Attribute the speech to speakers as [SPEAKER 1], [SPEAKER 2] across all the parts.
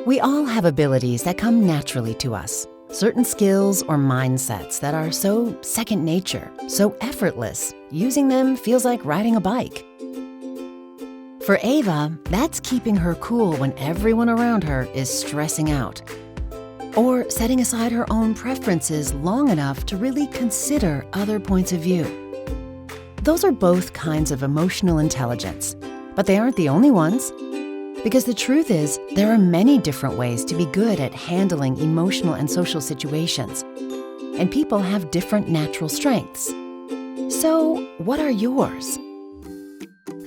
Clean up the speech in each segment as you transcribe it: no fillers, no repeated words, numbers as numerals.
[SPEAKER 1] We all have abilities that come naturally to us, certain skills or mindsets that are so second nature, so effortless, using them feels like riding a bike. For Ava, that's keeping her cool when everyone around her is stressing out, or setting aside her own preferences long enough to really consider other points of view. Those are both kinds of emotional intelligence, but they aren't the only ones. Because the truth is, there are many different ways to be good at handling emotional and social situations, and people have different natural strengths. So, what are yours?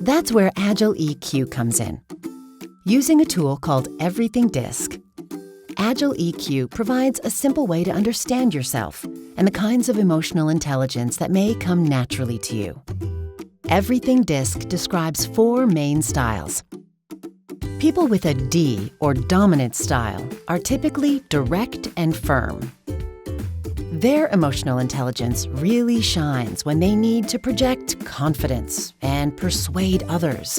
[SPEAKER 1] That's where Agile EQ comes in. Using a tool called Everything DiSC, Agile EQ provides a simple way to understand yourself and the kinds of emotional intelligence that may come naturally to you. Everything DiSC describes 4 main styles. People with a D, or dominant style, are typically direct and firm. Their emotional intelligence really shines when they need to project confidence and persuade others.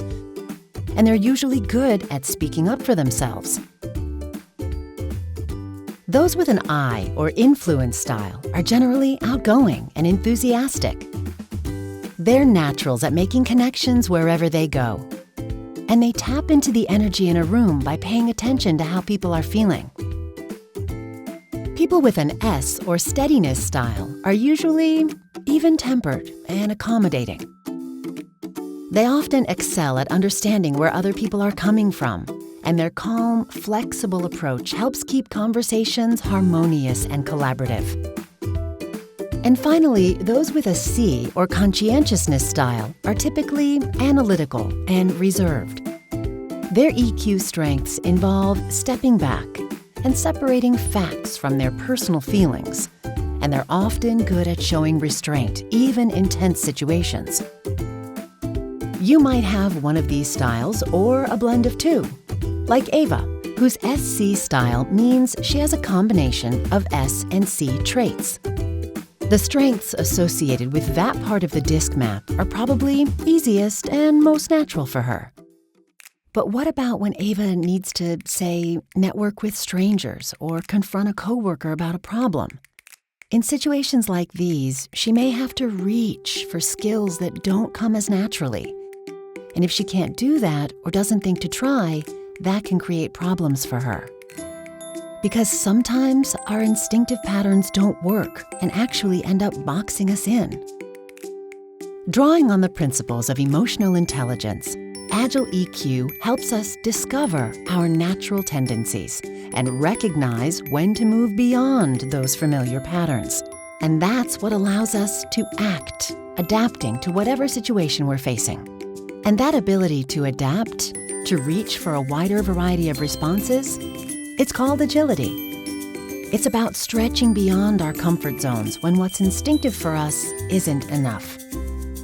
[SPEAKER 1] And they're usually good at speaking up for themselves. Those with an I, or influence style, are generally outgoing and enthusiastic. They're naturals at making connections wherever they go. And they tap into the energy in a room by paying attention to how people are feeling. People with an S, or steadiness style, are usually even-tempered and accommodating. They often excel at understanding where other people are coming from, and their calm, flexible approach helps keep conversations harmonious and collaborative. And finally, those with a C, or conscientiousness style, are typically analytical and reserved. Their EQ strengths involve stepping back and separating facts from their personal feelings, and they're often good at showing restraint, even in tense situations. You might have one of these styles or a blend of 2, like Ava, whose SC style means she has a combination of S and C traits. The strengths associated with that part of the DiSC map are probably easiest and most natural for her. But what about when Ava needs to, say, network with strangers or confront a coworker about a problem? In situations like these, she may have to reach for skills that don't come as naturally. And if she can't do that or doesn't think to try, that can create problems for her. Because sometimes our instinctive patterns don't work and actually end up boxing us in. Drawing on the principles of emotional intelligence, Agile EQ helps us discover our natural tendencies and recognize when to move beyond those familiar patterns. And that's what allows us to act, adapting to whatever situation we're facing. And that ability to adapt, to reach for a wider variety of responses, it's called agility. It's about stretching beyond our comfort zones when what's instinctive for us isn't enough.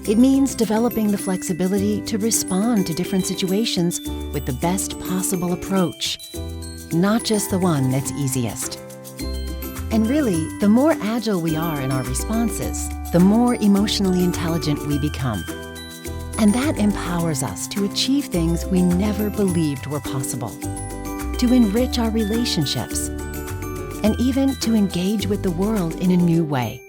[SPEAKER 1] It means developing the flexibility to respond to different situations with the best possible approach, not just the one that's easiest. And really, the more agile we are in our responses, the more emotionally intelligent we become. And that empowers us to achieve things we never believed were possible, to enrich our relationships, and even to engage with the world in a new way.